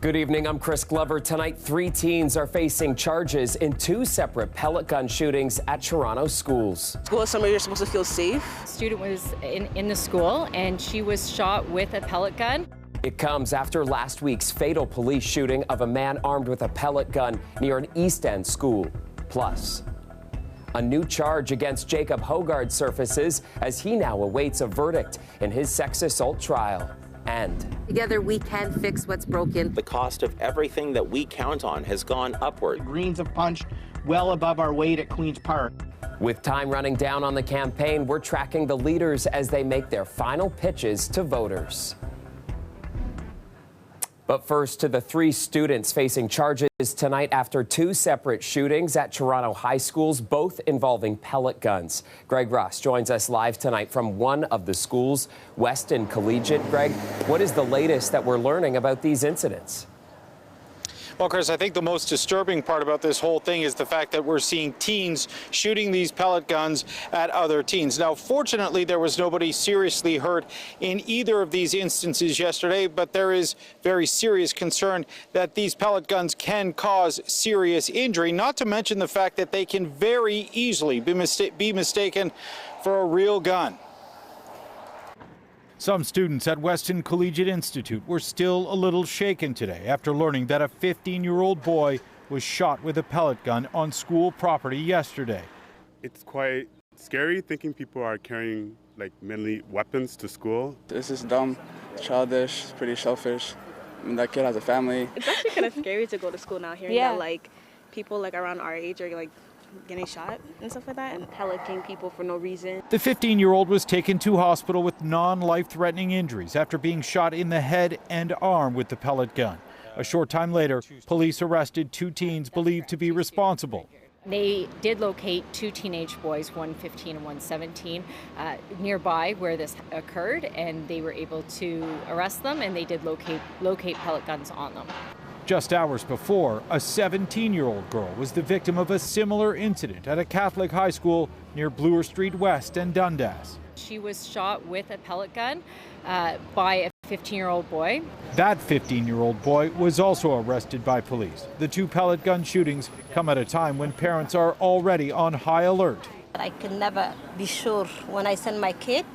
Good evening, I'm Chris Glover. Tonight, 3 teens are facing charges in 2 separate pellet gun shootings at Toronto schools. School is somewhere you're supposed to feel safe. A student was in the school and she was shot with a pellet gun. It comes after last week's fatal police shooting of a man armed with a pellet gun near an East End school. Plus, a new charge against Jacob Hogard surfaces as he now awaits a verdict in his sex assault trial. And together we can fix what's broken. The cost of everything that we count on has gone upward. The Greens have punched well above our weight at Queen's Park. With time running down on the campaign, we're tracking the leaders as they make their final pitches to voters. But first, to the 3 students facing charges tonight after 2 separate shootings at Toronto high schools, both involving pellet guns. Greg Ross joins us live tonight from one of the schools, Weston Collegiate. Greg, what is the latest that we're learning about these incidents? Well, Chris, I think the most disturbing part about this whole thing is the fact that we're seeing teens shooting these pellet guns at other teens. Now, fortunately, there was nobody seriously hurt in either of these instances yesterday, but there is very serious concern that these pellet guns can cause serious injury, not to mention the fact that they can very easily be mistaken for a real gun. Some students at Weston Collegiate Institute were still a little shaken today after learning that a 15-year-old boy was shot with a pellet gun on school property yesterday. It's quite scary thinking people are carrying mainly weapons to school. This is dumb, childish, pretty selfish. I mean, that kid has a family. It's actually kind of scary to go to school now, hearing that people around our age are getting shot and stuff like that, and pelleting people for no reason. The 15-year-old was taken to hospital with non-life-threatening injuries after being shot in the head and arm with the pellet gun. A short time later, police arrested 2 teens believed to be responsible. They did locate 2 teenage boys, one 15 and one 17, nearby where this occurred, and they were able to arrest them, and they did locate pellet guns on them. Just hours before, a 17-year-old girl was the victim of a similar incident at a Catholic high school near Bloor Street West and Dundas. She was shot with a pellet gun by a 15-year-old boy. That 15-year-old boy was also arrested by police. The 2 pellet gun shootings come at a time when parents are already on high alert. I can never be sure when I send my kid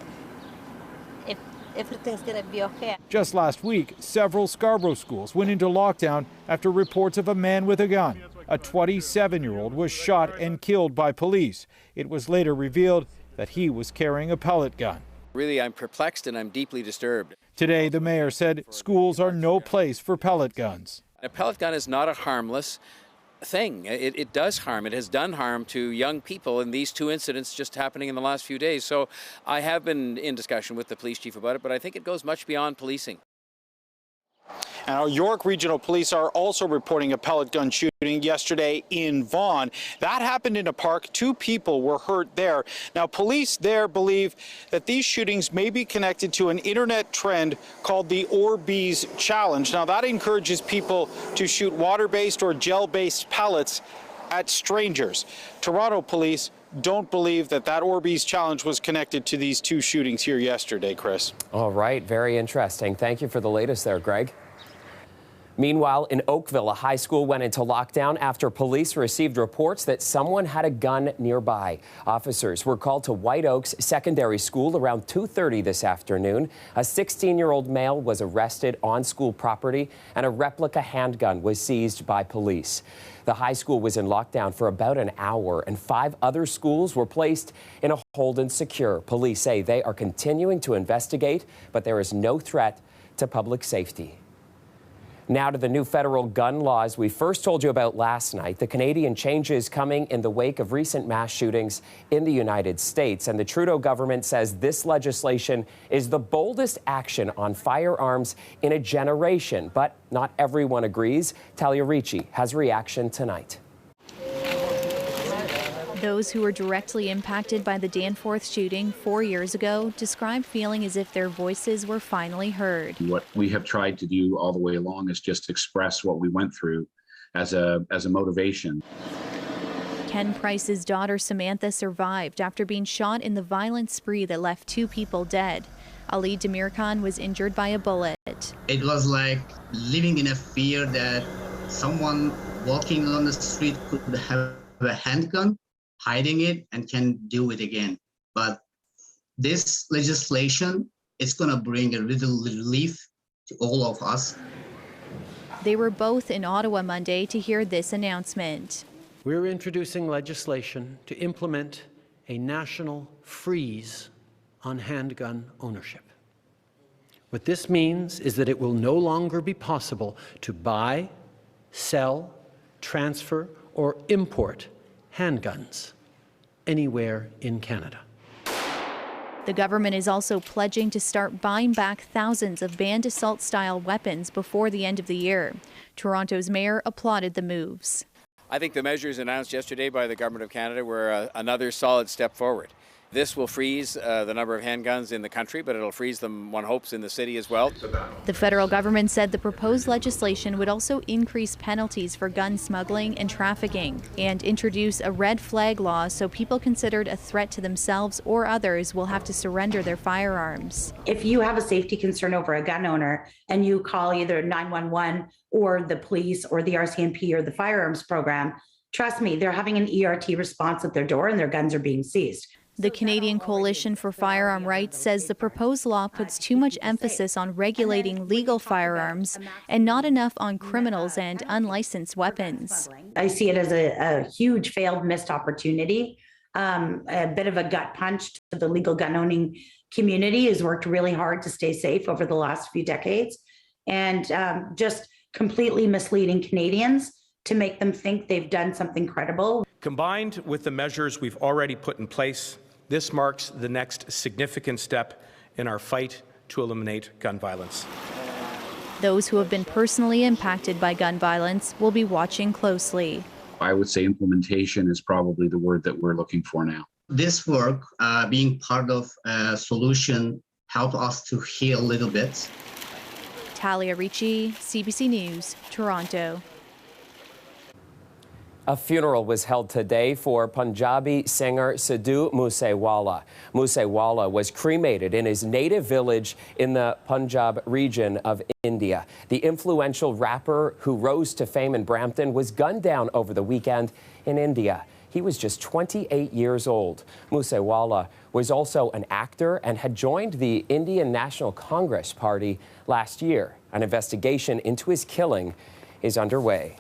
if everything's going to be okay. Just last week, several Scarborough schools went into lockdown after reports of a man with a gun. A 27-year-old was shot and killed by police. It was later revealed that he was carrying a pellet gun. Really, I'm perplexed and I'm deeply disturbed. Today, the mayor said schools are no place for pellet guns. A pellet gun is not a harmless thing. It does harm. It has done harm to young people in these 2 incidents just happening in the last few days. So I have been in discussion with the police chief about it, but I think it goes much beyond policing. And our York Regional Police are also reporting a pellet gun shooting yesterday in Vaughan. That happened in a park. 2 people were hurt there. Now, police there believe that these shootings may be connected to an internet trend called the Orbeez Challenge. Now, that encourages people to shoot water-based or gel-based pellets at strangers. Toronto police don't believe that Orbeez Challenge was connected to these 2 shootings here yesterday, Chris. All right, very interesting. Thank you for the latest there, Greg. Meanwhile, in Oakville, a high school went into lockdown after police received reports that someone had a gun nearby. Officers were called to White Oaks Secondary School around 2:30 this afternoon. A 16-year-old male was arrested on school property, and a replica handgun was seized by police. The high school was in lockdown for about an hour, and 5 other schools were placed in a hold and secure. Police say they are continuing to investigate, but there is no threat to public safety. Now to the new federal gun laws we first told you about last night. The Canadian changes coming in the wake of recent mass shootings in the United States. And the Trudeau government says this legislation is the boldest action on firearms in a generation. But not everyone agrees. Talia Ricci has reaction tonight. Those who were directly impacted by the Danforth shooting 4 years ago described feeling as if their voices were finally heard. What we have tried to do all the way along is just express what we went through as a motivation. Ken Price's daughter Samantha survived after being shot in the violent spree that left 2 people dead. Ali Demirkan was injured by a bullet. It was like living in a fear that someone walking on the street could have a handgun, hiding it, and can do it again. But this legislation is going to bring a little relief to all of us. They were both in Ottawa Monday to hear this announcement. We're introducing legislation to implement a national freeze on handgun ownership. What this means is that it will no longer be possible to buy, sell, transfer, or import handguns anywhere in Canada. The government is also pledging to start buying back thousands of banned assault-style weapons before the end of the year. Toronto's mayor applauded the moves. I think the measures announced yesterday by the Government of Canada were another solid step forward. This will freeze the number of handguns in the country, but it'll freeze them, one hopes, in the city as well. The federal government said the proposed legislation would also increase penalties for gun smuggling and trafficking and introduce a red flag law so people considered a threat to themselves or others will have to surrender their firearms. If you have a safety concern over a gun owner and you call either 911 or the police or the RCMP or the firearms program, trust me, they're having an ERT response at their door and their guns are being seized. The Canadian Coalition for Firearm Rights says the proposed law puts too much emphasis on regulating legal firearms and not enough on criminals and unlicensed weapons. I see it as a huge failed missed opportunity, a bit of a gut punch to the legal gun owning community who's worked really hard to stay safe over the last few decades, and just completely misleading Canadians to make them think they've done something credible. Combined with the measures we've already put in place, this marks the next significant step in our fight to eliminate gun violence. Those who have been personally impacted by gun violence will be watching closely. I would say implementation is probably the word that we're looking for now. This work, being part of a solution, helped us to heal a little bit. Talia Ricci, CBC News, Toronto. A funeral was held today for Punjabi singer Sidhu Moosewala. Moosewala was cremated in his native village in the Punjab region of India. The influential rapper who rose to fame in Brampton was gunned down over the weekend in India. He was just 28 years old. Moosewala was also an actor and had joined the Indian National Congress Party last year. An investigation into his killing is underway.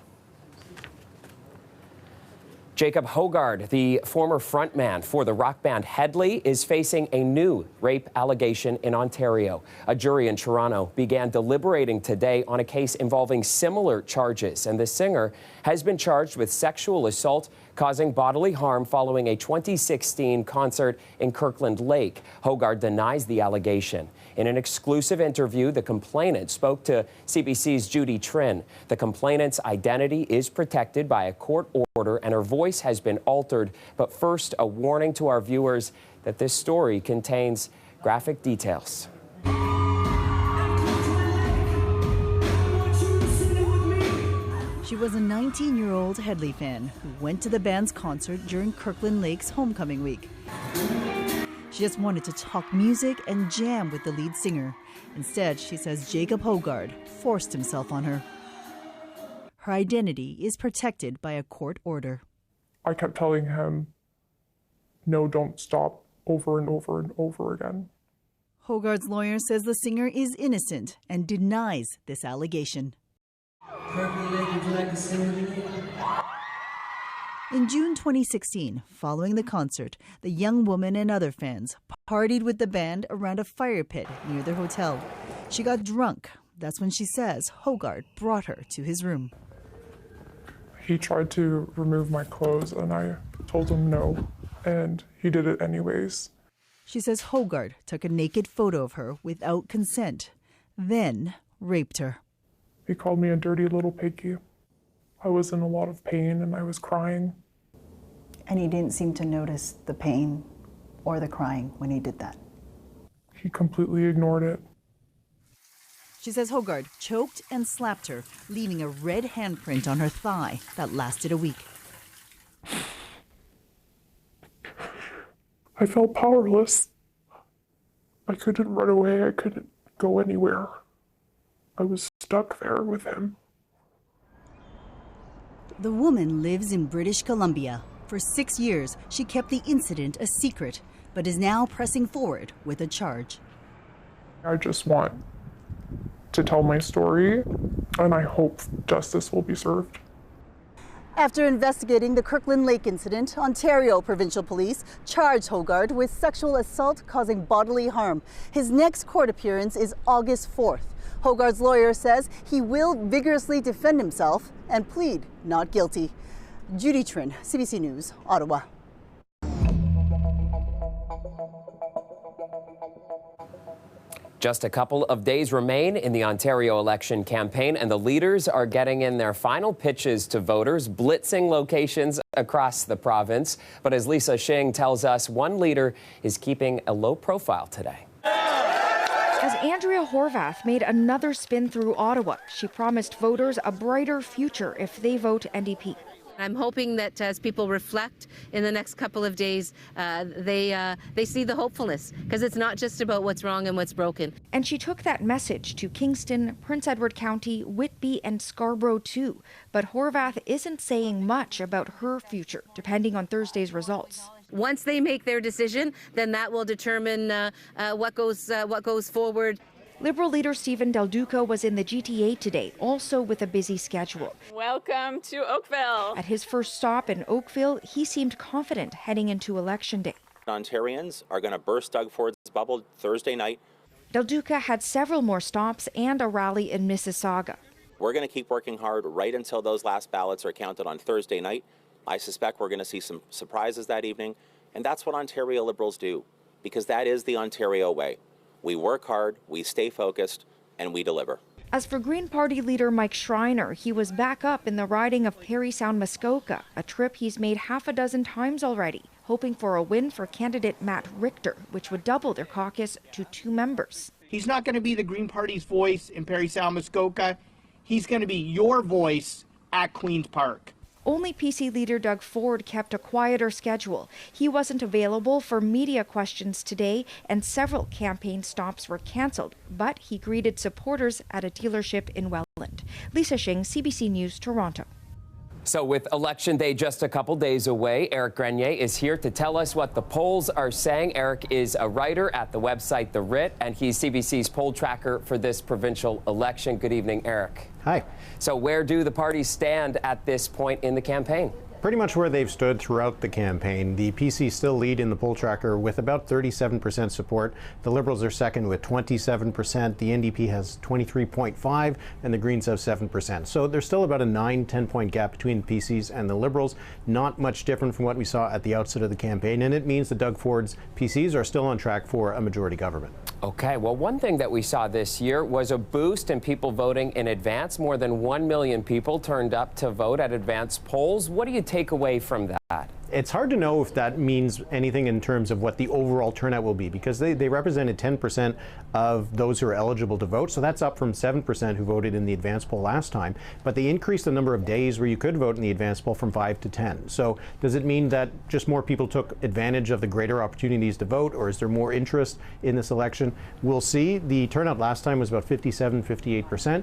Jacob Hogard, the former frontman for the rock band Headley, is facing a new rape allegation in Ontario. A jury in Toronto began deliberating today on a case involving similar charges, and the singer has been charged with sexual assault causing bodily harm following a 2016 concert in Kirkland Lake. Hogard denies the allegation. In an exclusive interview, the complainant spoke to CBC's Judy Trin. The complainant's identity is protected by a court order and her voice has been altered. But first, a warning to our viewers that this story contains graphic details. She was a 19-year-old Headley fan who went to the band's concert during Kirkland Lake's homecoming week. She just wanted to talk music and jam with the lead singer. Instead, she says Jacob Hogard forced himself on her. Her identity is protected by a court order. I kept telling him, no, don't stop, over and over and over again. Hogard's lawyer says the singer is innocent and denies this allegation. In June 2016, following the concert, the young woman and other fans partied with the band around a fire pit near their hotel. She got drunk. That's when she says Hogard brought her to his room. He tried to remove my clothes and I told him no, and he did it anyways. She says Hogard took a naked photo of her without consent, then raped her. He called me a dirty little piggy. I was in a lot of pain and I was crying. And he didn't seem to notice the pain or the crying when he did that. He completely ignored it. She says Hogard choked and slapped her, leaving a red handprint on her thigh that lasted a week. I felt powerless. I couldn't run away. I couldn't go anywhere. I was stuck there with him. The woman lives in British Columbia. For 6 years, she kept the incident a secret, but is now pressing forward with a charge. I just want to tell my story, and I hope justice will be served. After investigating the Kirkland Lake incident, Ontario Provincial Police charged Hogard with sexual assault causing bodily harm. His next court appearance is August 4th. Hogard's lawyer says he will vigorously defend himself and plead not guilty. Judy Trin, CBC News, Ottawa. Just a couple of days remain in the Ontario election campaign, and the leaders are getting in their final pitches to voters, blitzing locations across the province. But as Lisa Shing tells us, one leader is keeping a low profile today. As Andrea Horvath made another spin through Ottawa, she promised voters a brighter future if they vote NDP. I'm hoping that as people reflect in the next couple of days, they see the hopefulness, because it's not just about what's wrong and what's broken. And she took that message to Kingston, Prince Edward County, Whitby, and Scarborough too. But Horvath isn't saying much about her future, depending on Thursday's results. Once they make their decision, then that will determine what goes forward. Liberal leader Stephen Del Duca was in the GTA today, also with a busy schedule. Welcome to Oakville. At his first stop in Oakville, he seemed confident heading into Election Day. Ontarians are going to burst Doug Ford's bubble Thursday night. Del Duca had several more stops and a rally in Mississauga. We're going to keep working hard right until those last ballots are counted on Thursday night. I suspect we're going to see some surprises that evening, and that's what Ontario Liberals do, because that is the Ontario way. We work hard, we stay focused, and we deliver. As for Green Party leader Mike Schreiner, he was back up in the riding of Parry Sound Muskoka, a trip he's made half a dozen times already, hoping for a win for candidate Matt Richter, which would double their caucus to 2 members. He's not going to be the Green Party's voice in Parry Sound Muskoka. He's going to be your voice at Queen's Park. Only PC leader Doug Ford kept a quieter schedule. He wasn't available for media questions today, and several campaign stops were canceled, but he greeted supporters at a dealership in Welland. Lisa Shing, CBC News, Toronto. So with Election Day just a couple days away, Eric Grenier is here to tell us what the polls are saying. Eric is a writer at the website The Writ, and he's CBC's poll tracker for this provincial election. Good evening, Eric. Hi. So where do the parties stand at this point in the campaign? Pretty much where they've stood throughout the campaign. The PC still lead in the poll tracker with about 37% support. The Liberals are second with 27%. The NDP has 23.5%, and the Greens have 7%. So there's still about a 9-10 point gap between the PCs and the Liberals. Not much different from what we saw at the outset of the campaign, and it means that Doug Ford's PCs are still on track for a majority government. Okay, well, one thing that we saw this year was a boost in people voting in advance. More than 1 million people turned up to vote at advance polls. What do you take away from that? It's hard to know if that means anything in terms of what the overall turnout will be, because they represented 10% of those who are eligible to vote. So that's up from 7% who voted in the advance poll last time. But they increased the number of days where you could vote in the advance poll from 5 to 10. So does it mean that just more people took advantage of the greater opportunities to vote, or is there more interest in this election? We'll see. The turnout last time was about 57-58%.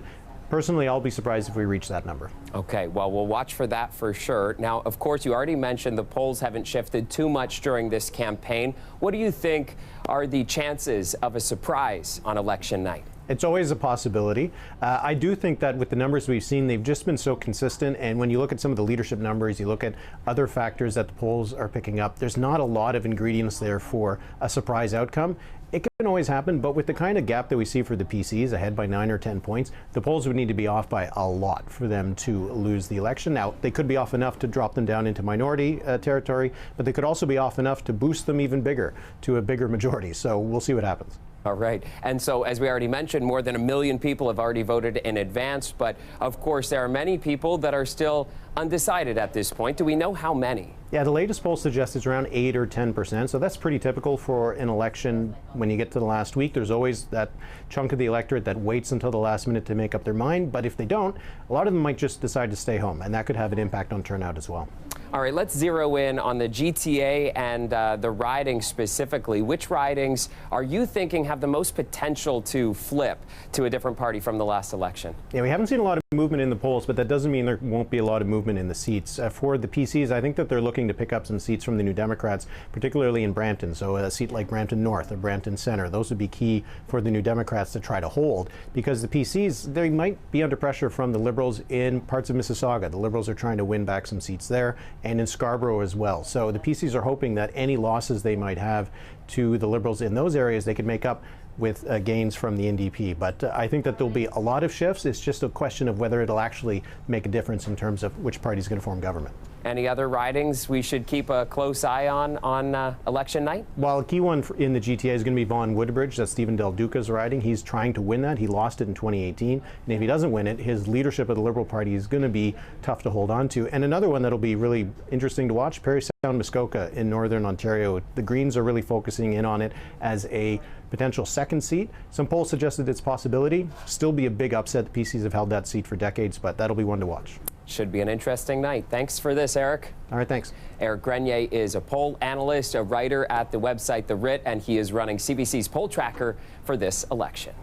Personally, I'll be surprised if we reach that number. Okay, well, we'll watch for that for sure. Now, of course, you already mentioned the polls haven't shifted too much during this campaign. What do you think are the chances of a surprise on election night? It's always a possibility. I do think that with the numbers we've seen, they've just been so consistent. And when you look at some of the leadership numbers, you look at other factors that the polls are picking up, there's not a lot of ingredients there for a surprise outcome. It can always happen, but with the kind of gap that we see for the PCs, ahead by 9 or 10 points, the polls would need to be off by a lot for them to lose the election. Now, they could be off enough to drop them down into minority territory, but they could also be off enough to boost them even bigger to a bigger majority. So we'll see what happens. All right. And so, as we already mentioned, more than 1 million people have already voted in advance. But, of course, there are many people that are still undecided at this point. Do we know how many? Yeah, the latest poll suggests it's around 8 or 10%. So that's pretty typical for an election. When you get to the last week, there's always that chunk of the electorate that waits until the last minute to make up their mind. But if they don't, a lot of them might just decide to stay home, and that could have an impact on turnout as well. All right, let's zero in on the GTA and the ridings specifically. Which ridings are you thinking have the most potential to flip to a different party from the last election? Yeah, we haven't seen a lot of movement in the polls, but that doesn't mean there won't be a lot of movement in the seats. For the PCs, I think that they're looking to pick up some seats from the New Democrats, particularly in Brampton. So a seat like Brampton North or Brampton Centre, those would be key for the New Democrats to try to hold, because the PCs, they might be under pressure from the Liberals in parts of Mississauga. The Liberals are trying to win back some seats there, and in Scarborough as well. So the PCs are hoping that any losses they might have to the Liberals in those areas, they could make up with gains from the NDP. But I think that there'll be a lot of shifts. It's just a question of whether it'll actually make a difference in terms of which party is going to form government. Any other ridings we should keep a close eye on election night? Well, a key one in the GTA is going to be Vaughan Woodbridge. That's Stephen Del Duca's riding. He's trying to win that. He lost it in 2018. And if he doesn't win it, his leadership of the Liberal Party is going to be tough to hold on to. And another one that'll be really interesting to watch, Parry Sound Muskoka in Northern Ontario. The Greens are really focusing in on it as a potential second seat. Some polls suggested its possibility. Still be a big upset. The PCs have held that seat for decades, but that'll be one to watch. Should be an interesting night. Thanks for this, Eric. All right, thanks. Eric Grenier is a poll analyst, a writer at the website The Writ, and he is running CBC's poll tracker for this election.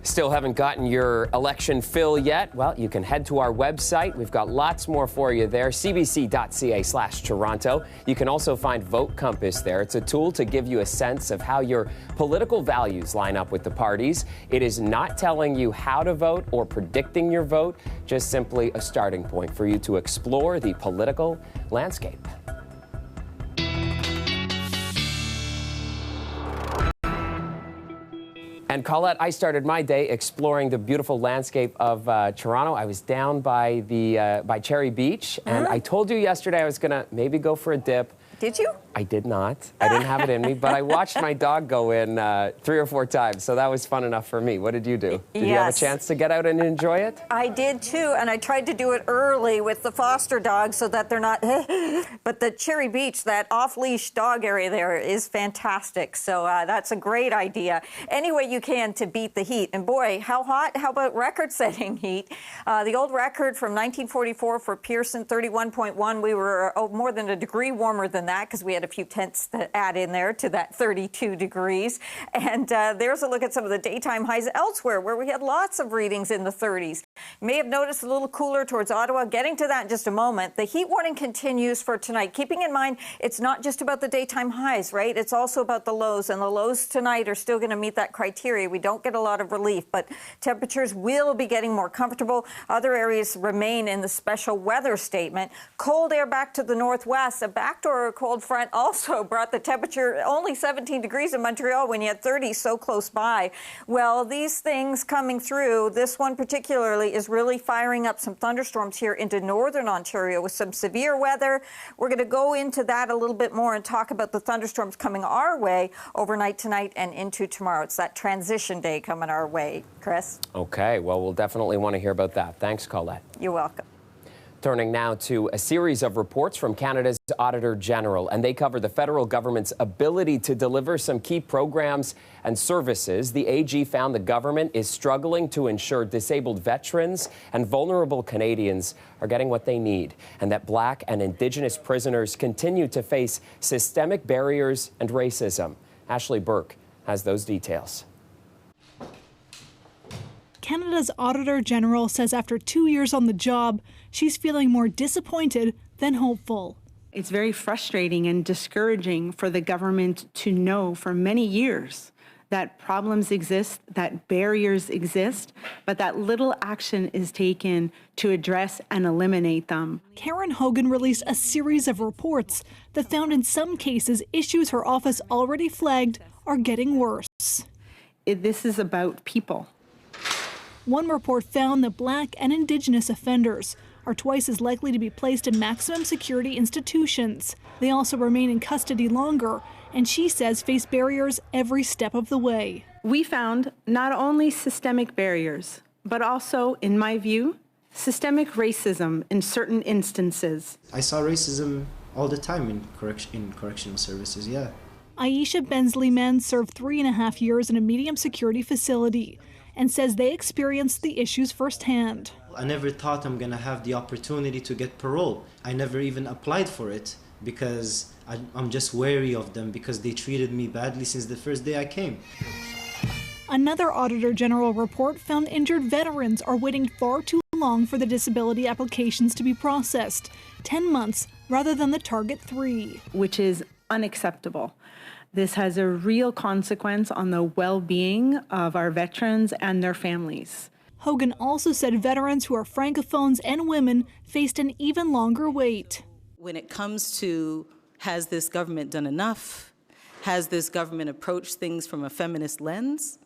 Still haven't gotten your election fill yet? Well, you can head to our website. We've got lots more for you there, cbc.ca/Toronto. You can also find Vote Compass there. It's a tool to give you a sense of how your political values line up with the parties. It is not telling you how to vote or predicting your vote, just simply a starting point for you to explore the political landscape. And Colette, I started my day exploring the beautiful landscape of Toronto. I was down by by Cherry Beach, and I told you yesterday I was going to maybe go for a dip. Did you? I did not. I didn't have it in me, but I watched my dog go in 3 or 4 times, so that was fun enough for me. What did you do? Did you have a chance to get out and enjoy it? I did too, and I tried to do it early with the foster dogs so that they're not. But the Cherry Beach, that off-leash dog area there, is fantastic. So that's a great idea. Any way you can to beat the heat. And boy, how hot? How about record-setting heat? The old record from 1944 for Pearson, 31.1. We were more than a degree warmer than that because we had a few tenths to add in there to that 32 degrees. And there's a look at some of the daytime highs elsewhere where we had lots of readings in the 30s. You may have noticed a little cooler towards Ottawa. Getting to that in just a moment. The heat warning continues for tonight. Keeping in mind, it's not just about the daytime highs, right? It's also about the lows. And the lows tonight are still going to meet that criteria. We don't get a lot of relief, but temperatures will be getting more comfortable. Other areas remain in the special weather statement. Cold air back to the northwest. A backdoor cold front also brought the temperature only 17 degrees in Montreal when you had 30 so close by. Well, these things coming through, this one particularly is really firing up some thunderstorms here into northern Ontario with some severe weather. We're going to go into that a little bit more and talk about the thunderstorms coming our way overnight tonight and into tomorrow. It's that transition day coming our way. Chris? Okay, well, we'll definitely want to hear about that. Thanks, Colette. You're welcome. Turning now to a series of reports from Canada's Auditor General, and they cover the federal government's ability to deliver some key programs and services. The AG found the government is struggling to ensure disabled veterans and vulnerable Canadians are getting what they need, and that Black and Indigenous prisoners continue to face systemic barriers and racism. Ashley Burke has those details. Canada's Auditor General says after 2 years on the job, she's feeling more disappointed than hopeful. It's very frustrating and discouraging for the government to know for many years that problems exist, that barriers exist, but that little action is taken to address and eliminate them. Karen Hogan released a series of reports that found in some cases issues her office already flagged are getting worse. This is about people. One report found that Black and Indigenous offenders are twice as likely to be placed in maximum security institutions. They also remain in custody longer, and she says face barriers every step of the way. We found not only systemic barriers, but also, in my view, systemic racism in certain instances. I saw racism all the time in correctional services, yeah. Aisha Bensley-Mann served 3.5 years in a medium security facility. and says they experienced the issues firsthand. I never thought I'm gonna have the opportunity to get parole. I never even applied for it because I'm just wary of them because they treated me badly since the first day I came. Another Auditor General report found injured veterans are waiting far too long for the disability applications to be processed, 10 months rather than the target 3. Which is unacceptable. This has a real consequence on the well-being of our veterans and their families. Hogan also said veterans who are francophones and women faced an even longer wait. When it comes to, has this government done enough? Has this government approached things from a feminist lens?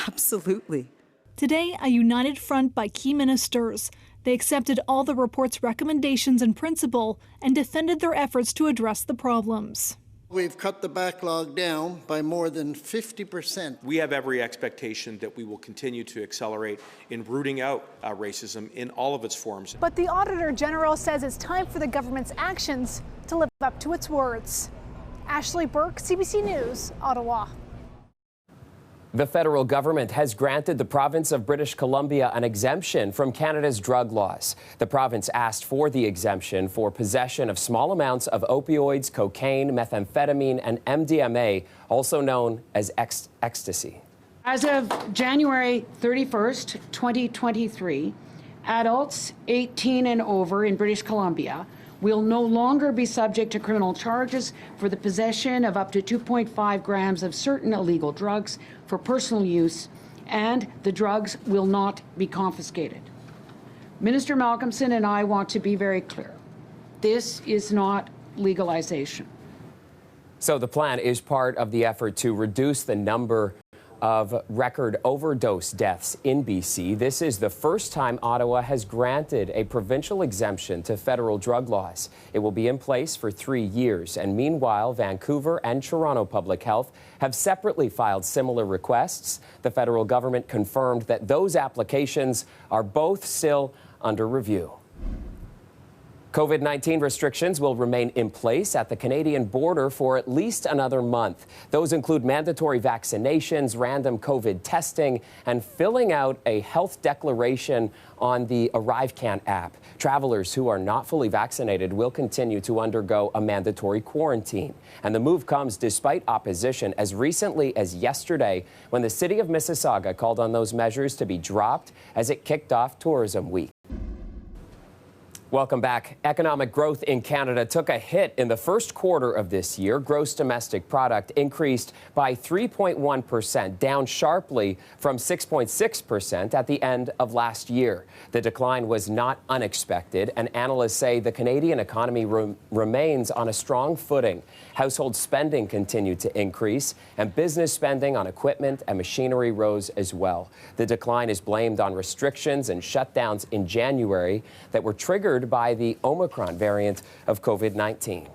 Absolutely. Today, a united front by key ministers. They accepted all the report's recommendations in principle and defended their efforts to address the problems. We've cut the backlog down by more than 50%. We have every expectation that we will continue to accelerate in rooting out racism in all of its forms. But the Auditor General says it's time for the government's actions to live up to its words. Ashley Burke, CBC News, Ottawa. The federal government has granted the province of British Columbia an exemption from Canada's drug laws. The province asked for the exemption for possession of small amounts of opioids, cocaine, methamphetamine, and MDMA, also known as ecstasy. As of January 31st, 2023, adults 18 and over in British Columbia will no longer be subject to criminal charges for the possession of up to 2.5 grams of certain illegal drugs for personal use, and the drugs will not be confiscated. Minister Malcolmson and I want to be very clear. This is not legalization. So the plan is part of the effort to reduce the number of record overdose deaths in BC. This is the first time Ottawa has granted a provincial exemption to federal drug laws. It will be in place for 3 years. And meanwhile, Vancouver and Toronto Public Health have separately filed similar requests. The federal government confirmed that those applications are both still under review. COVID-19 restrictions will remain in place at the Canadian border for at least another month. Those include mandatory vaccinations, random COVID testing, and filling out a health declaration on the ArriveCan app. Travelers who are not fully vaccinated will continue to undergo a mandatory quarantine. And the move comes despite opposition as recently as yesterday, when the city of Mississauga called on those measures to be dropped as it kicked off Tourism Week. Welcome back. Economic growth in Canada took a hit in the first quarter of this year. Gross domestic product increased by 3.1%, down sharply from 6.6% at the end of last year. The decline was not unexpected, and analysts say the Canadian economy remains on a strong footing. Household spending continued to increase, and business spending on equipment and machinery rose as well. The decline is blamed on restrictions and shutdowns in January that were triggered by the Omicron variant of COVID-19.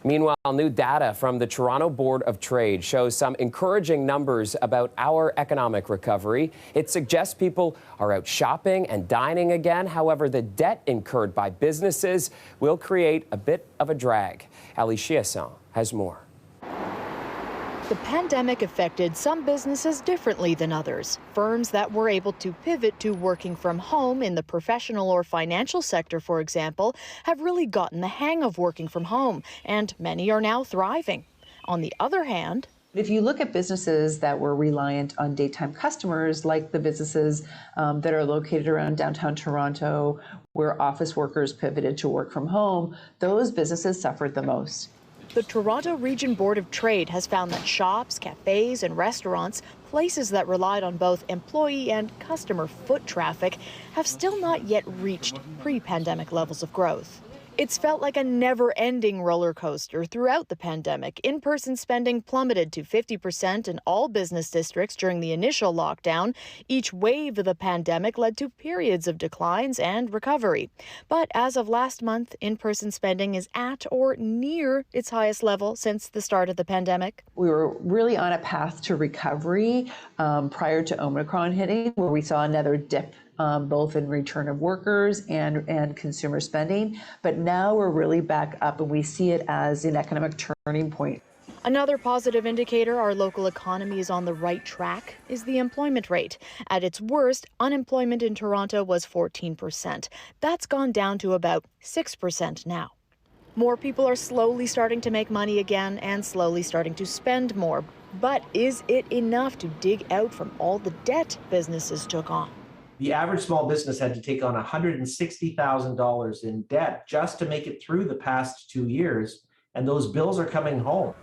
Meanwhile, new data from the Toronto Board of Trade shows some encouraging numbers about our economic recovery. It suggests people are out shopping and dining again. However, the debt incurred by businesses will create a bit of a drag. Ali Chiasson has more. The pandemic affected some businesses differently than others. Firms that were able to pivot to working from home in the professional or financial sector, for example, have really gotten the hang of working from home, and many are now thriving. On the other hand, if you look at businesses that were reliant on daytime customers, like the businesses that are located around downtown Toronto, where office workers pivoted to work from home, those businesses suffered the most. The Toronto Region Board of Trade has found that shops, cafes, and restaurants, places that relied on both employee and customer foot traffic, have still not yet reached pre-pandemic levels of growth. It's felt like a never-ending roller coaster throughout the pandemic. In-person spending plummeted to 50% in all business districts during the initial lockdown. Each wave of the pandemic led to periods of declines and recovery. But as of last month, in-person spending is at or near its highest level since the start of the pandemic. We were really on a path to recovery prior to Omicron hitting, where we saw another dip both in return of workers and consumer spending. But now we're really back up, and we see it as an economic turning point. Another positive indicator our local economy is on the right track is the employment rate. At its worst, unemployment in Toronto was 14%. That's gone down to about 6% now. More people are slowly starting to make money again and slowly starting to spend more. But is it enough to dig out from all the debt businesses took on? The average small business had to take on $160,000 in debt just to make it through the past 2 years, and those bills are coming home.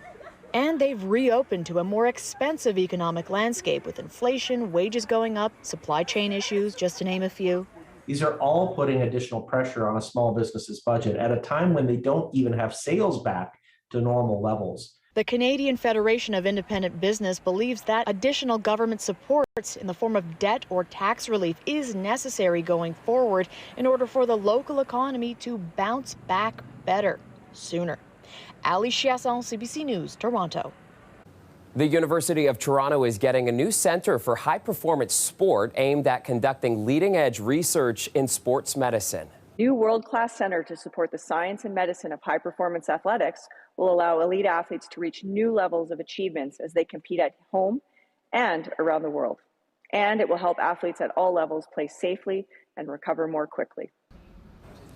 And they've reopened to a more expensive economic landscape with inflation, wages going up, supply chain issues, just to name a few. These are all putting additional pressure on a small business's budget at a time when they don't even have sales back to normal levels. The Canadian Federation of Independent Business believes that additional government supports in the form of debt or tax relief is necessary going forward in order for the local economy to bounce back better sooner. Ali Chiasson, CBC News, Toronto. The University of Toronto is getting a new center for high-performance sport aimed at conducting leading-edge research in sports medicine. New world-class center to support the science and medicine of high-performance athletics will allow elite athletes to reach new levels of achievements as they compete at home and around the world. And it will help athletes at all levels play safely and recover more quickly.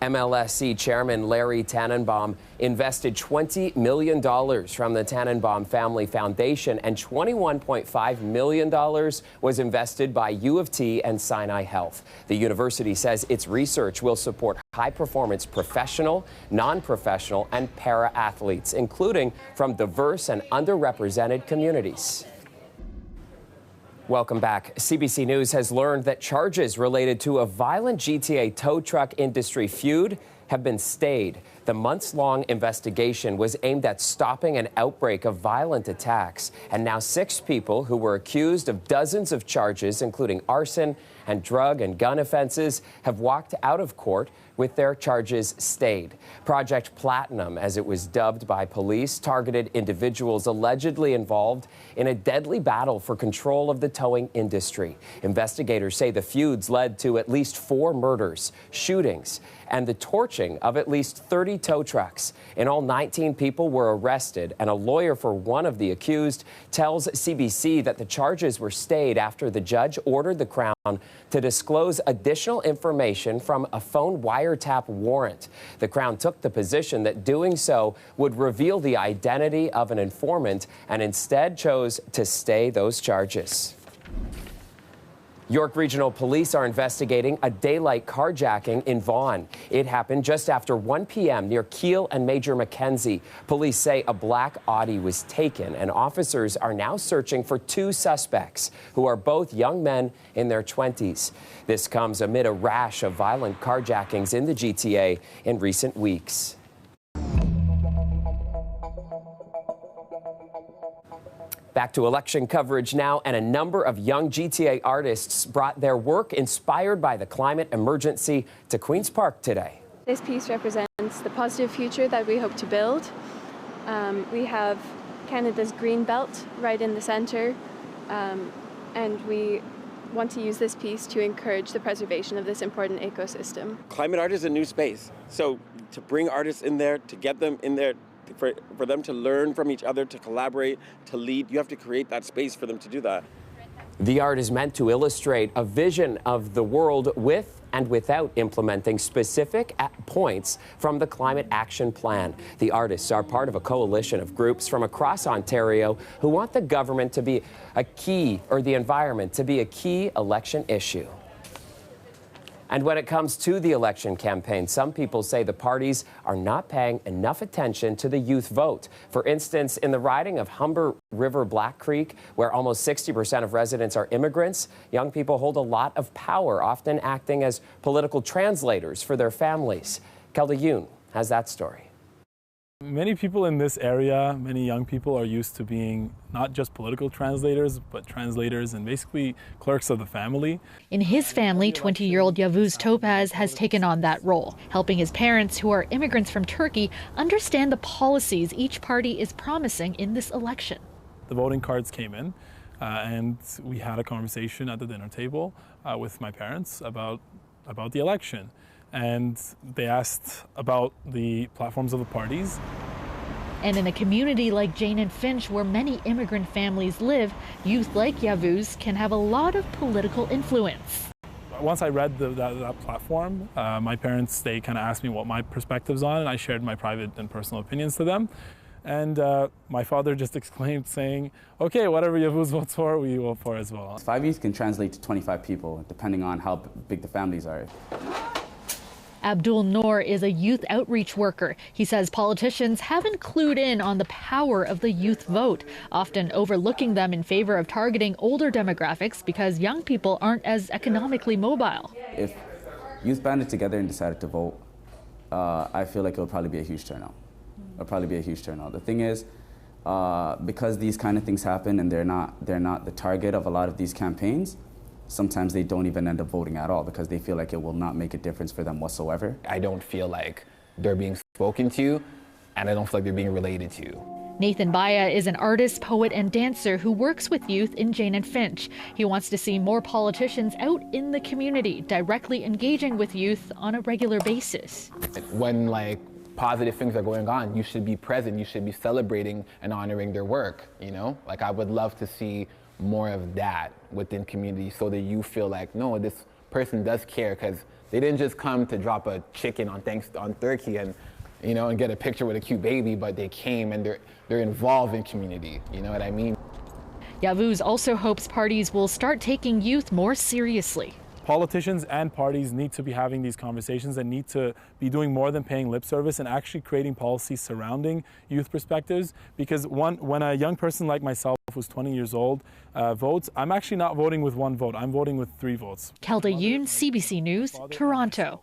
MLSC Chairman Larry Tannenbaum invested $20 million from the Tannenbaum Family Foundation, and $21.5 million was invested by U of T and Sinai Health. The university says its research will support high-performance professional, non-professional, and para-athletes, including from diverse and underrepresented communities. Welcome back. CBC News has learned that charges related to a violent GTA tow truck industry feud have been stayed. The months-long investigation was aimed at stopping an outbreak of violent attacks. And now 6 people who were accused of dozens of charges, including arson and drug and gun offenses, have walked out of court with their charges stayed. Project Platinum, as it was dubbed by police, targeted individuals allegedly involved in a deadly battle for control of the towing industry. Investigators say the feuds led to at least 4 murders, shootings, and the torching of at least 30 tow trucks. In all, 19 people were arrested, and a lawyer for one of the accused tells CBC that the charges were stayed after the judge ordered the Crown to disclose additional information from a phone wiretap warrant. The Crown took the position that doing so would reveal the identity of an informant and instead chose to stay those charges. York Regional Police are investigating a daylight carjacking in Vaughan. It happened just after 1 p.m. near Keele and Major Mackenzie. Police say a black Audi was taken, and officers are now searching for 2 suspects, who are both young men in their 20s. This comes amid a rash of violent carjackings in the GTA in recent weeks. Back to election coverage now, and a number of young GTA artists brought their work inspired by the climate emergency to Queen's Park today. This piece represents the positive future that we hope to build. We have Canada's green belt right in the centre, and we want to use this piece to encourage the preservation of this important ecosystem. Climate art is a new space, so to bring artists in there, to get them in there, for them to learn from each other, to collaborate, to lead, you have to create that space for them to do that. The art is meant to illustrate a vision of the world with and without implementing specific points from the Climate Action Plan. The artists are part of a coalition of groups from across Ontario who want the government to be a key, or the environment to be a key election issue. And when it comes to the election campaign, some people say the parties are not paying enough attention to the youth vote. For instance, in the riding of Humber River Black Creek, where almost 60% of residents are immigrants, young people hold a lot of power, often acting as political translators for their families. Kelda Yoon has that story. Many people in this area, many young people, are used to being not just political translators, but translators and basically clerks of the family. In his family, 20-year-old Yavuz Topaz has taken on that role, helping his parents, who are immigrants from Turkey, understand the policies each party is promising in this election. The voting cards came in, and we had a conversation at the dinner table with my parents about the election. And they asked about the platforms of the parties. And in a community like Jane and Finch, where many immigrant families live, youth like Yavuz can have a lot of political influence. Once I read that platform, my parents, they kind of asked me what my perspective's on, and I shared my private and personal opinions to them. And my father just exclaimed, saying, okay, whatever Yavuz votes for, we vote for as well. 5 youth can translate to 25 people, depending on how big the families are. Abdul Noor is a youth outreach worker. He says politicians haven't clued in on the power of the youth vote, often overlooking them in favor of targeting older demographics because young people aren't as economically mobile. If youth banded together and decided to vote, I feel like it would probably be a huge turnout. It'll probably be a huge turnout. The thing is, because these kind of things happen and they're not the target of a lot of these campaigns, sometimes they don't even end up voting at all because they feel like it will not make a difference for them whatsoever. I don't feel like they're being spoken to, and I don't feel like they're being related to. Nathan Baya is an artist, poet, and dancer who works with youth in Jane and Finch. He wants to see more politicians out in the community, directly engaging with youth on a regular basis. When positive things are going on, you should be present, you should be celebrating and honoring their work, you know? I would love to see more of that within community so that you feel like, no, this person does care, because they didn't just come to drop a chicken on turkey and, you know, and get a picture with a cute baby, but they came and they're involved in community, you know what I mean? Yavuz also hopes parties will start taking youth more seriously. Politicians and parties need to be having these conversations and need to be doing more than paying lip service and actually creating policies surrounding youth perspectives. Because when a young person like myself, who's 20 years old, votes, I'm actually not voting with one vote. I'm voting with 3 votes. Kelda Yoon, CBC News, Toronto.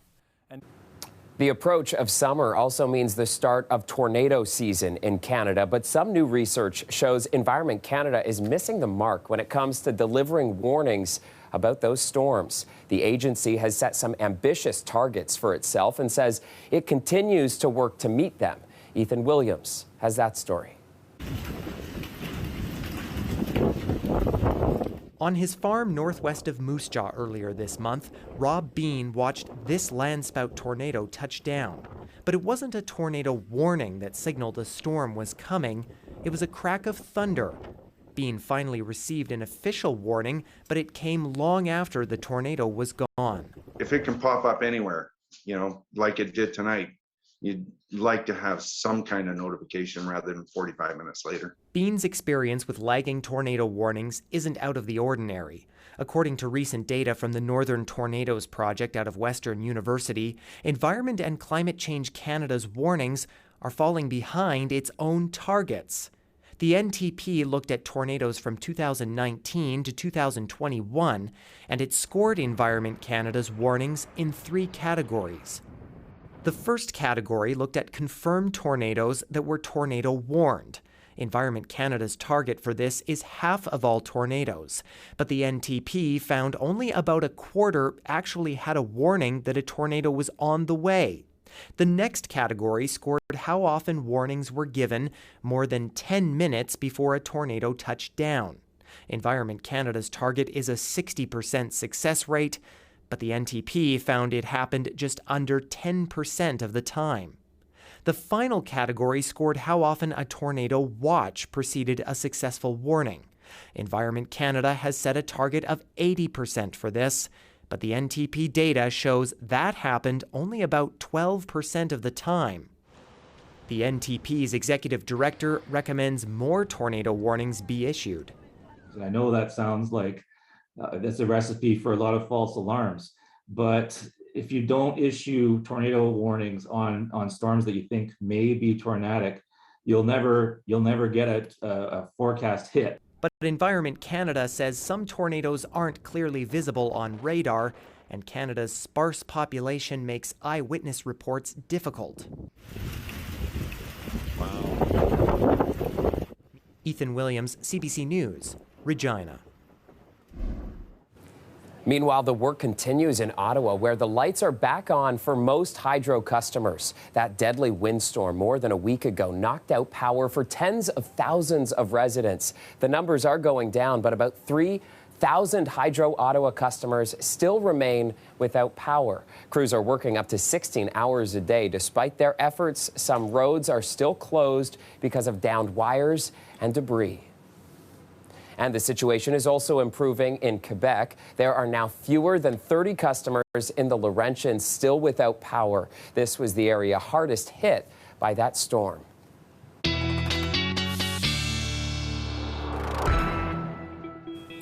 The approach of summer also means the start of tornado season in Canada, but some new research shows Environment Canada is missing the mark when it comes to delivering warnings about those storms. The agency has set some ambitious targets for itself and says it continues to work to meet them. Ethan Williams has that story. On his farm northwest of Moose Jaw earlier this month, Rob Bean watched this landspout tornado touch down. But it wasn't a tornado warning that signaled a storm was coming. It was a crack of thunder. Bean finally received an official warning, but it came long after the tornado was gone. If it can pop up anywhere, you know, like it did tonight, you'd like to have some kind of notification rather than 45 minutes later. Bean's experience with lagging tornado warnings isn't out of the ordinary. According to recent data from the Northern Tornadoes Project out of Western University, Environment and Climate Change Canada's warnings are falling behind its own targets. The NTP looked at tornadoes from 2019 to 2021, and it scored Environment Canada's warnings in 3 categories. The first category looked at confirmed tornadoes that were tornado warned. Environment Canada's target for this is half of all tornadoes, but the NTP found only about a quarter actually had a warning that a tornado was on the way. The next category scored how often warnings were given more than 10 minutes before a tornado touched down. Environment Canada's target is a 60% success rate, but the NTP found it happened just under 10% of the time. The final category scored how often a tornado watch preceded a successful warning. Environment Canada has set a target of 80% for this, but the NTP data shows that happened only about 12% of the time. The NTP's executive director recommends more tornado warnings be issued. I know that sounds like that's a recipe for a lot of false alarms, but if you don't issue tornado warnings on storms that you think may be tornadic, you'll never get a forecast hit. But Environment Canada says some tornadoes aren't clearly visible on radar, and Canada's sparse population makes eyewitness reports difficult. Wow. Ethan Williams, CBC News, Regina. Meanwhile, the work continues in Ottawa, where the lights are back on for most hydro customers. That deadly windstorm more than a week ago knocked out power for tens of thousands of residents. The numbers are going down, but about 3,000 1,000 Hydro Ottawa customers still remain without power. Crews are working up to 16 hours a day. Despite their efforts, some roads are still closed because of downed wires and debris. And the situation is also improving in Quebec. There are now fewer than 30 customers in the Laurentians still without power. This was the area hardest hit by that storm.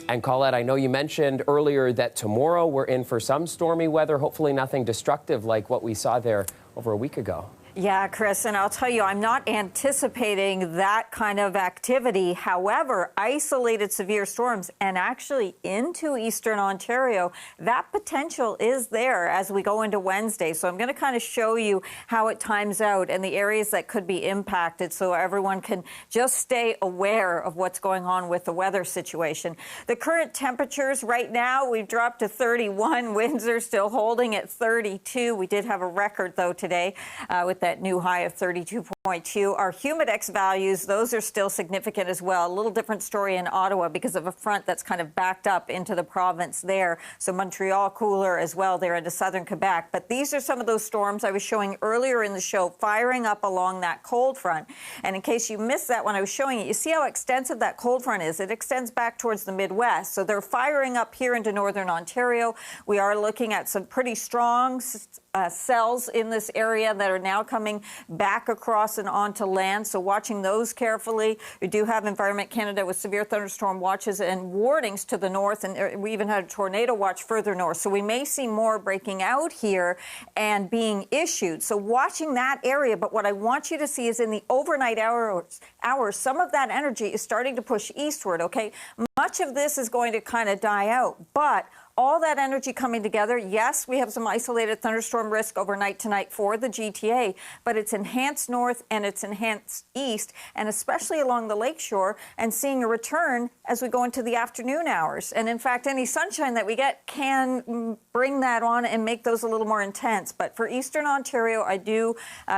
And Colette, I know you mentioned earlier that tomorrow we're in for some stormy weather, hopefully nothing destructive like what we saw there over a week ago. Yeah, Chris, and I'll tell you, I'm not anticipating that kind of activity. However, isolated severe storms and actually into eastern Ontario, that potential is there as we go into Wednesday. So I'm going to kind of show you how it times out and the areas that could be impacted so everyone can just stay aware of what's going on with the weather situation. The current temperatures right now, we've dropped to 31. Winds are still holding at 32. We did have a record, though, today with that new high of 32.2. Our humidex values, those are still significant as well. A little different story in Ottawa because of a front that's kind of backed up into the province there. So Montreal cooler as well there into southern Quebec. But these are some of those storms I was showing earlier in the show firing up along that cold front. And in case you missed that when I was showing it, you see how extensive that cold front is. It extends back towards the Midwest. So they're firing up here into northern Ontario. We are looking at some pretty strong cells in this area that are now coming back across and onto land. So watching those carefully. We do have Environment Canada with severe thunderstorm watches and warnings to the north, and we even had a tornado watch further north. So we may see more breaking out here and being issued. So watching that area, but what I want you to see is in the overnight hours, some of that energy is starting to push eastward, okay? Much of this is going to kind of die out, but all that energy coming together, yes, we have some isolated thunderstorm risk overnight tonight for the GTA, but it's enhanced north and it's enhanced east, and especially along the lakeshore, and seeing a return as we go into the afternoon hours. And in fact, any sunshine that we get can bring that on and make those a little more intense. But for eastern Ontario, I do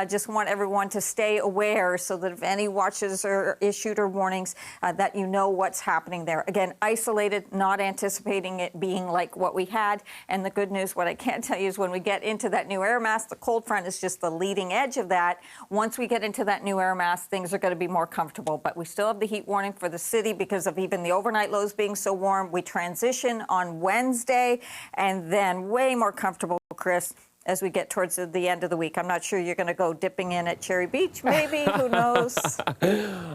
just want everyone to stay aware so that if any watches are issued or warnings, that you know what's happening there. Again, isolated, not anticipating it being like what we had. And the good news, what I can't tell you is when we get into that new air mass, the cold front is just the leading edge of that. Once we get into that new air mass, things are going to be more comfortable. But we still have the heat warning for the city because of even the overnight lows being so warm. We transition on Wednesday and then way more comfortable, Chris, as we get towards the end of the week. I'm not sure you're going to go dipping in at Cherry Beach, maybe. Who knows?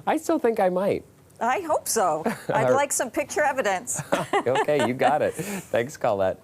I still think I might. I hope so. I'd like some picture evidence. Okay, you got it. Thanks, Colette.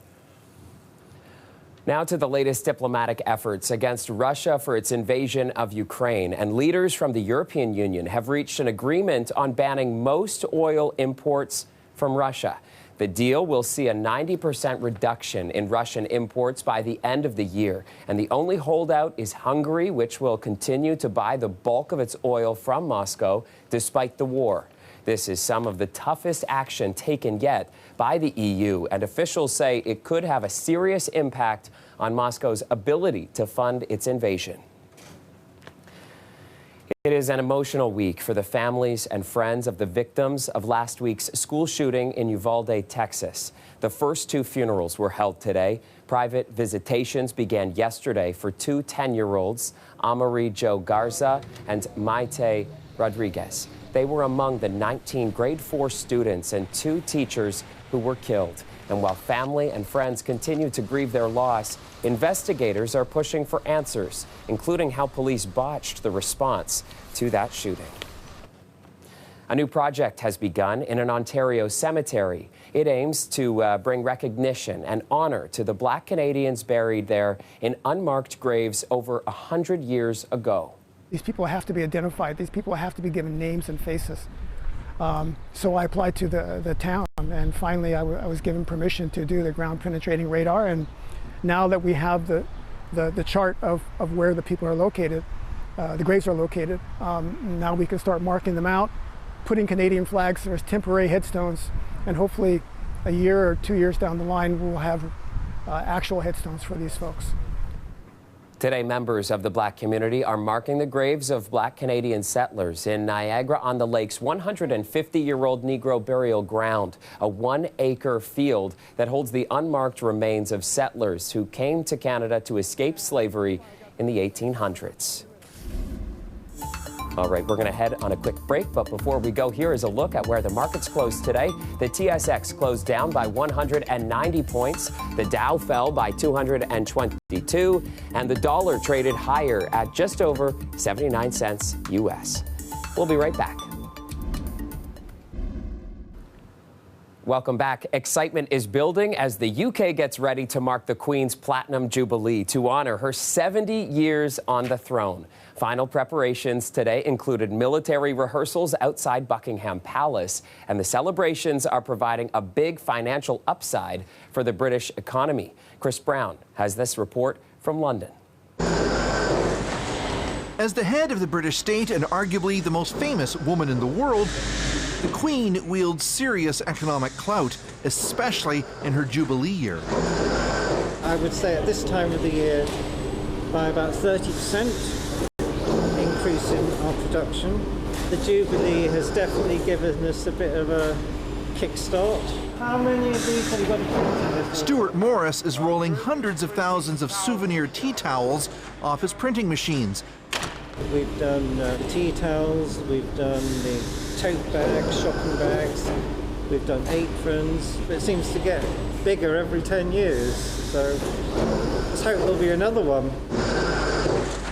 Now to the latest diplomatic efforts against Russia for its invasion of Ukraine. And leaders from the European Union have reached an agreement on banning most oil imports from Russia. The deal will see a 90% reduction in Russian imports by the end of the year. And the only holdout is Hungary, which will continue to buy the bulk of its oil from Moscow despite the war. This is some of the toughest action taken yet by the EU, and officials say it could have a serious impact on Moscow's ability to fund its invasion. It is an emotional week for the families and friends of the victims of last week's school shooting in Uvalde, Texas. The first two funerals were held today. Private visitations began yesterday for two 10-year-olds, Amari Jo Garza and Maite Rodriguez. They were among the 19 grade 4 students and 2 teachers who were killed. And while family and friends continue to grieve their loss, investigators are pushing for answers, including how police botched the response to that shooting. A new project has begun in an Ontario cemetery. It aims to bring recognition and honor to the Black Canadians buried there in unmarked graves over 100 years ago. These people have to be identified. These people have to be given names and faces. So I applied to the town, and finally I was given permission to do the ground penetrating radar. And now that we have the chart of where the people are located, the graves are located, now we can start marking them out, putting Canadian flags as temporary headstones, and hopefully a year or 2 years down the line we'll have actual headstones for these folks. Today, members of the Black community are marking the graves of Black Canadian settlers in Niagara-on-the-Lake's 150-year-old Negro burial ground, a 1-acre field that holds the unmarked remains of settlers who came to Canada to escape slavery in the 1800s. All right, we're going to head on a quick break, but before we go, here is a look at where the markets closed today. The TSX closed down by 190 points, the Dow fell by 222, and the dollar traded higher at just over 79 cents U.S. We'll be right back. Welcome back. Excitement is building as the UK gets ready to mark the Queen's Platinum Jubilee to honor her 70 years on the throne. Final preparations today included military rehearsals outside Buckingham Palace, and the celebrations are providing a big financial upside for the British economy. Chris Brown has this report from London. As the head of the British state and arguably the most famous woman in the world, the Queen wields serious economic clout, especially in her Jubilee year. I would say at this time of the year, by about 30% increase in our production. The Jubilee has definitely given us a bit of a kickstart. How many of these have you got to print in? Stuart Morris is rolling hundreds of thousands of souvenir tea towels off his printing machines. We've done the tea towels, we've done the tote bags, shopping bags, we've done aprons. It seems to get bigger every 10 years, so let's hope there'll be another one.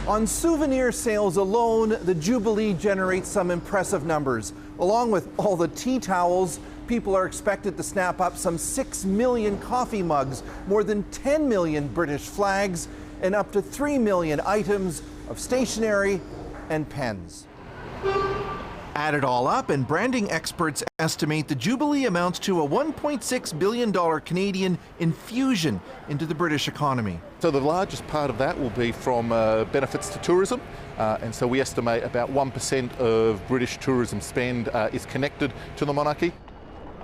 On souvenir sales alone, the Jubilee generates some impressive numbers. Along with all the tea towels, people are expected to snap up some 6 million coffee mugs, more than 10 million British flags, and up to 3 million items of stationery and pens. Add it all up, and branding experts estimate the Jubilee amounts to a $1.6 billion Canadian infusion into the British economy. So the largest part of that will be from benefits to tourism, and so we estimate about 1% of British tourism spend is connected to the monarchy.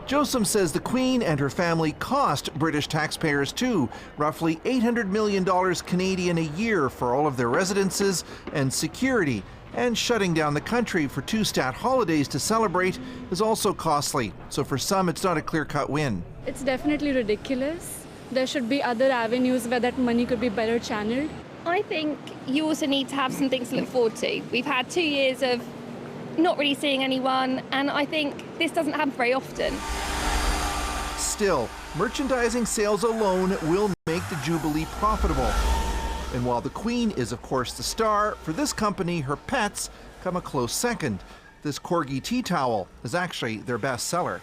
Josem says the Queen and her family cost British taxpayers too, roughly $800 million Canadian a year for all of their residences and security. And shutting down the country for 2 stat holidays to celebrate is also costly. So for some, it's not a clear-cut win. It's definitely ridiculous. There should be other avenues where that money could be better channeled. I think you also need to have some things to look forward to. We've had 2 years of not really seeing anyone, and I think this doesn't happen very often. Still, merchandising sales alone will make the Jubilee profitable. And while the Queen is, of course, the star, for this company, her pets come a close second. This corgi tea towel is actually their best seller.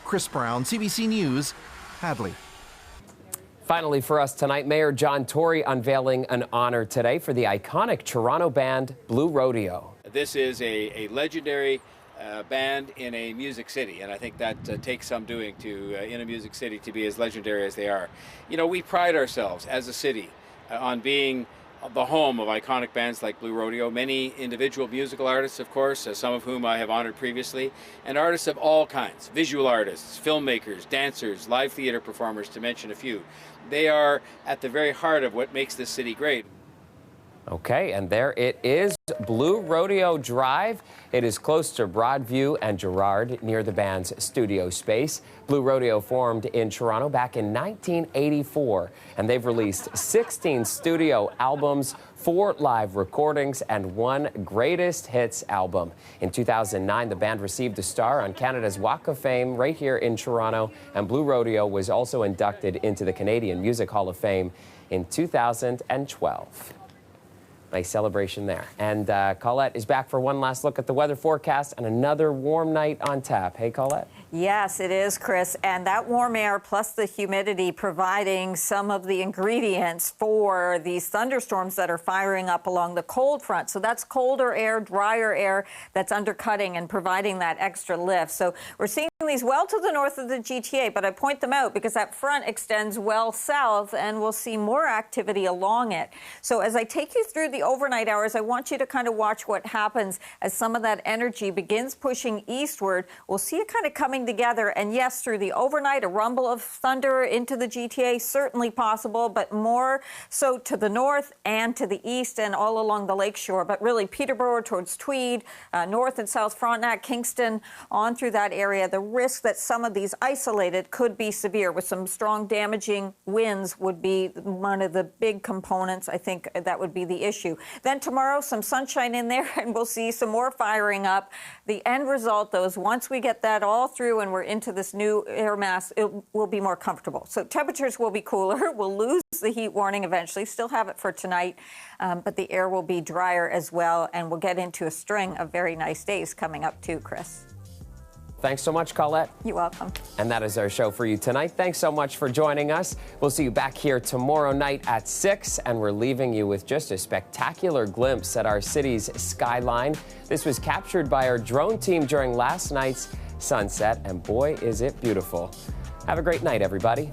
Chris Brown, CBC News, Hadley. Finally for us tonight, Mayor John Tory unveiling an honor today for the iconic Toronto band Blue Rodeo. This is a legendary band in a music city, and I think that takes some doing to, in a music city, to be as legendary as they are. You know, we pride ourselves as a city on being the home of iconic bands like Blue Rodeo, many individual musical artists, of course, some of whom I have honored previously, and artists of all kinds, visual artists, filmmakers, dancers, live theater performers, to mention a few. They are at the very heart of what makes this city great. Okay, and there it is, Blue Rodeo Drive. It is close to Broadview and Gerrard, near the band's studio space. Blue Rodeo formed in Toronto back in 1984, and they've released 16 studio albums, 4 live recordings, and 1 greatest hits album. In 2009, the band received a star on Canada's Walk of Fame right here in Toronto, and Blue Rodeo was also inducted into the Canadian Music Hall of Fame in 2012. Nice celebration there. And Colette is back for one last look at the weather forecast and another warm night on tap. Hey, Colette? Yes, it is, Chris. And that warm air plus the humidity providing some of the ingredients for these thunderstorms that are firing up along the cold front. So that's colder air, drier air that's undercutting and providing that extra lift. So we're seeing these well to the north of the GTA, but I point them out because that front extends well south and we'll see more activity along it. So as I take you through the overnight hours, I want you to kind of watch what happens as some of that energy begins pushing eastward. We'll see it kind of coming coming together. And yes, through the overnight, a rumble of thunder into the GTA, certainly possible, but more so to the north and to the east and all along the lakeshore. But really, Peterborough towards Tweed, North and South Frontenac, Kingston, on through that area. The risk that some of these isolated could be severe with some strong damaging winds would be one of the big components. I think that would be the issue. Then tomorrow, some sunshine in there, and we'll see some more firing up. The end result, though, is once we get that all through and we're into this new air mass, it will be more comfortable. So temperatures will be cooler. We'll lose the heat warning eventually, still have it for tonight, but the air will be drier as well, and we'll get into a string of very nice days coming up too, Chris. Thanks so much, Colette. You're welcome. And that is our show for you tonight. Thanks so much for joining us. We'll see you back here tomorrow night at 6, and we're leaving you with just a spectacular glimpse at our city's skyline. This was captured by our drone team during last night's sunset, and boy, is it beautiful. Have a great night, everybody.